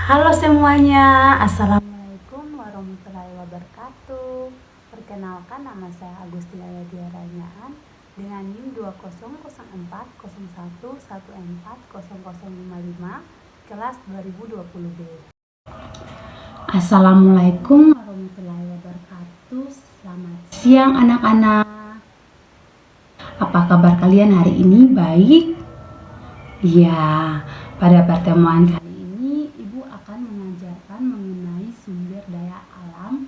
Halo semuanya, Assalamualaikum warahmatullahi wabarakatuh. Perkenalkan, nama saya Agustina Yadiaranyaan dengan NIM 200401140055 kelas 2020B. Assalamualaikum warahmatullahi wabarakatuh. Selamat siang anak-anak. Apa kabar kalian hari ini? Baik? Ya, pada pertemuan kali ini Ibu akan mengajarkan mengenai sumber daya alam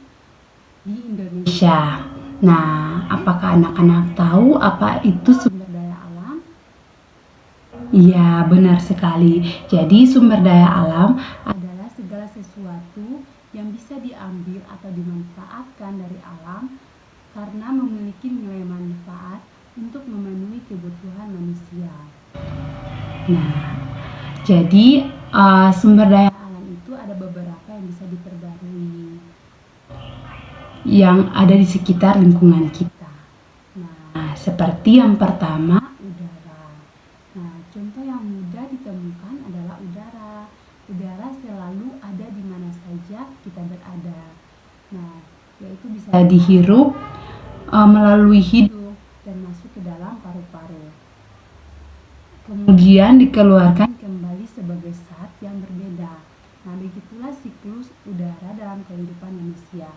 di Indonesia. Nah, apakah anak-anak tahu apa itu sumber daya alam? Iya, benar sekali. Jadi sumber daya alam adalah segala sesuatu yang bisa diambil atau dimanfaatkan dari alam karena memiliki nilai manfaat untuk memenuhi kebutuhan manusia. Nah, jadi sumber daya alam itu ada beberapa yang bisa diperbarui yang ada di sekitar lingkungan kita. Nah, seperti yang pertama, udara. Nah, contoh yang mudah ditemukan adalah udara. Udara selalu ada di mana saja kita berada. Nah, yaitu bisa dihirup melalui hidung dan masuk ke dalam paru-paru. Kemudian dikeluarkan kembali sebagai zat yang berbeda. Nah, begitulah siklus udara dalam kehidupan manusia.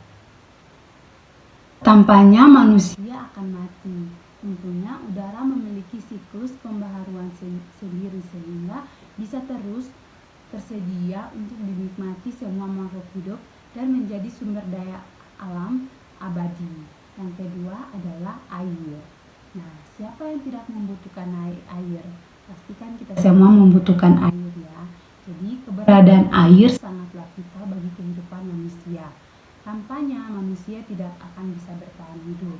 Tampaknya manusia akan mati. Tentunya udara memiliki siklus pembaharuan sendiri sehingga bisa terus tersedia untuk dinikmati semua makhluk hidup dan menjadi sumber daya alam abadi. Yang kedua adalah air. Nah, siapa yang tidak membutuhkan air? Pastikan kita semua membutuhkan air ya. Jadi keberadaan air sangatlah vital bagi kehidupan manusia. Tanpanya manusia tidak akan bisa bertahan hidup.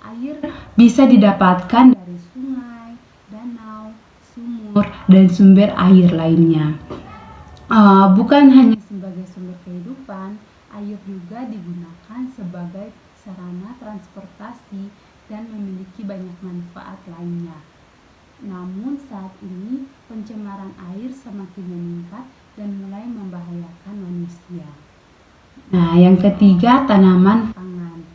Air bisa didapatkan dari sungai, danau, sumur, dan sumber air lainnya. Bukan hanya sebagai sumber kehidupan, air juga digunakan sebagai sarana transportasi dan memiliki banyak manfaat lainnya. Namun saat ini pencemaran air semakin meningkat dan mulai membahayakan manusia. Nah, yang ketiga, tanaman pangan.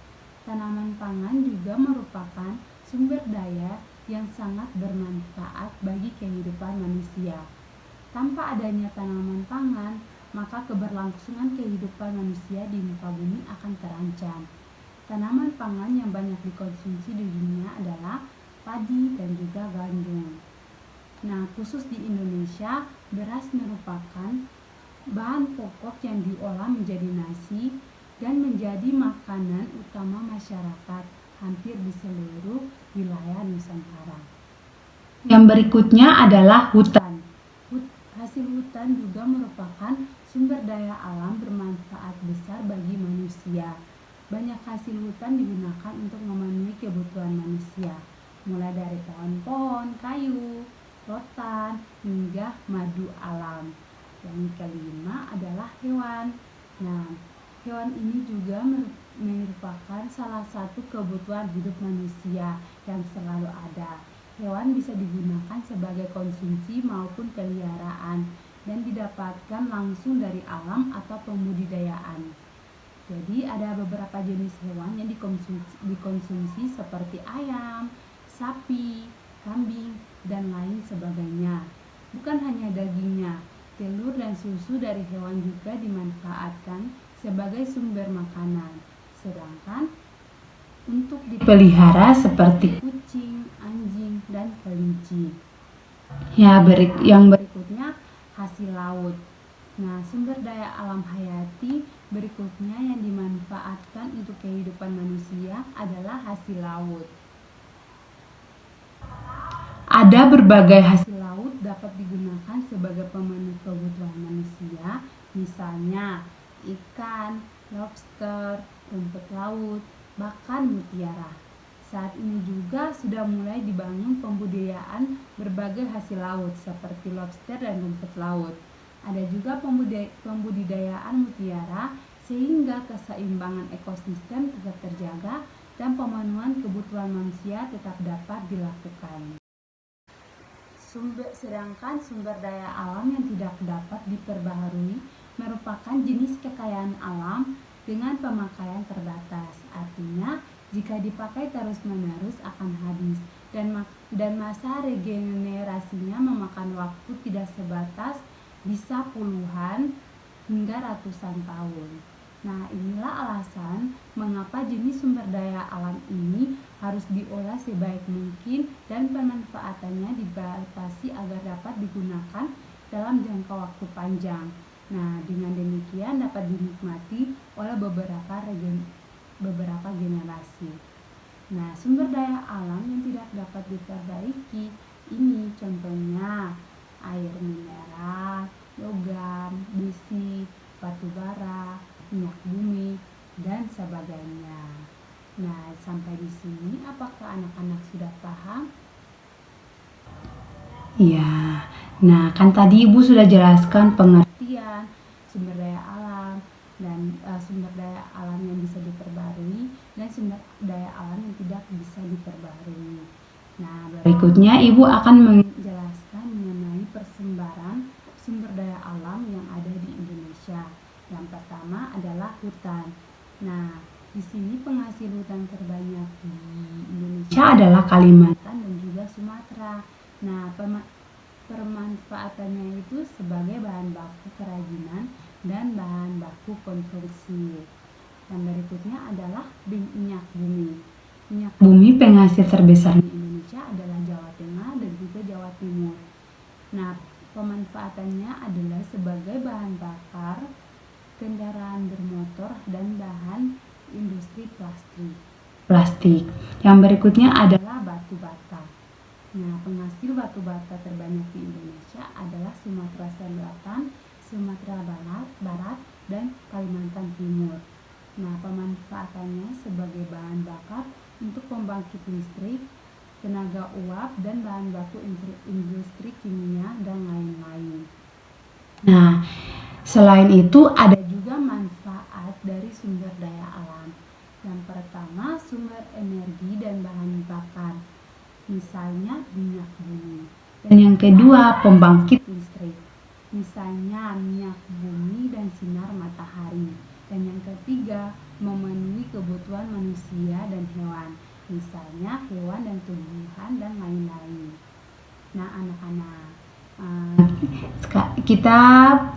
Tanaman pangan juga merupakan sumber daya yang sangat bermanfaat bagi kehidupan manusia. Tanpa adanya tanaman pangan, maka keberlangsungan kehidupan manusia di muka bumi akan terancam. Tanaman pangan yang banyak dikonsumsi di dunia adalah padi dan juga gandum. Nah, khusus di Indonesia, beras merupakan bahan pokok yang diolah menjadi nasi dan menjadi makanan utama masyarakat hampir di seluruh wilayah Nusantara. Yang berikutnya adalah hutan. Hasil hutan juga merupakan sumber daya alam bermanfaat besar bagi manusia. Banyak hasil hutan digunakan untuk memenuhi kebutuhan manusia, mulai dari pohon-pohon, kayu, rotan, hingga madu alam. Yang kelima adalah hewan. Nah, hewan ini juga merupakan salah satu kebutuhan hidup manusia yang selalu ada. Hewan bisa digunakan sebagai konsumsi maupun peliharaan dan didapatkan langsung dari alam atau pembudidayaan. Jadi ada beberapa jenis hewan yang dikonsumsi seperti ayam, sapi, kambing, dan lain sebagainya. Bukan hanya dagingnya, telur dan susu dari hewan juga dimanfaatkan sebagai sumber makanan. Sedangkan untuk dipelihara seperti kucing, anjing, dan kelinci. Ya, yang berikutnya hasil laut. Nah, sumber daya alam hayati berikutnya yang dimanfaatkan untuk kehidupan manusia adalah hasil laut. Ada berbagai hasil laut dapat digunakan sebagai pemenuh kebutuhan manusia, misalnya ikan, lobster, rumput laut, bahkan mutiara. Saat ini juga sudah mulai dibangun pembudidayaan berbagai hasil laut seperti lobster dan rumput laut. Ada juga pembudidayaan mutiara sehingga keseimbangan ekosistem tetap terjaga dan pemenuhan kebutuhan manusia tetap dapat dilakukan. Sedangkan sumber daya alam yang tidak dapat diperbaharui merupakan jenis kekayaan alam dengan pemakaian terbatas. Artinya, jika dipakai terus-menerus akan habis dan masa regenerasinya memakan waktu tidak sebatas, bisa puluhan hingga ratusan tahun. Nah, inilah alasan mengapa jenis sumber daya alam ini harus diolah sebaik mungkin dan pemanfaatannya dibatasi agar dapat digunakan dalam jangka waktu panjang. Nah, dengan demikian dapat dinikmati oleh beberapa generasi. Nah, sumber daya alam yang tidak dapat diperbaiki ini contohnya air mineral, logam, besi, batu bara, minyak bumi, dan sebagainya. Nah, sampai di sini apakah anak-anak sudah paham? Ya, nah kan tadi Ibu sudah jelaskan pengertian sumber daya alam dan sumber daya alam yang bisa diperbarui dan sumber daya alam yang tidak bisa diperbarui. Nah, berikutnya Ibu akan menjelaskan mengenai persembaran sumber daya alam yang ada di Indonesia. Yang pertama adalah hutan. Nah, di sini penghasil hutan terbanyak di Indonesia adalah Kalimantan dan juga Sumatera. Nah, permanfaatannya itu sebagai bahan baku kerajinan dan bahan baku konstruksi. Yang berikutnya adalah minyak bumi. Minyak bumi penghasil terbesar di Indonesia adalah Jawa Tengah dan juga Jawa Timur. Nah, pemanfaatannya adalah sebagai bahan bakar kendaraan bermotor dan bahan industri plastik. Yang berikutnya adalah batu bata. Nah, penghasil batu bata terbanyak di Indonesia adalah Sumatera Selatan, Sumatera Barat, dan Kalimantan Timur. Nah, pemanfaatannya sebagai bahan bakar untuk pembangkit listrik, tenaga uap, dan bahan baku industri kimia, dan lain-lain. Nah, selain itu ada juga manfaat dari sumber daya alam. Yang pertama, sumber energi dan bahan bakar, misalnya minyak bumi. Dan yang kedua, pembangkit listrik, misalnya minyak bumi dan sinar matahari. Dan yang ketiga, memenuhi kebutuhan manusia dan hewan, misalnya hewan dan tumbuhan dan lain-lain. Nah, anak-anak, kita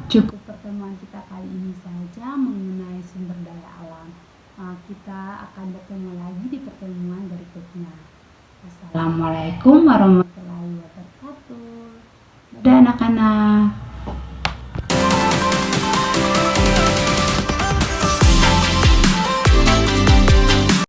cukup pertemuan kita kali ini saja mengenai sumber daya alam. Kita akan bertemu lagi di pertemuan berikutnya. Assalamualaikum warahmatullahi wabarakatuh.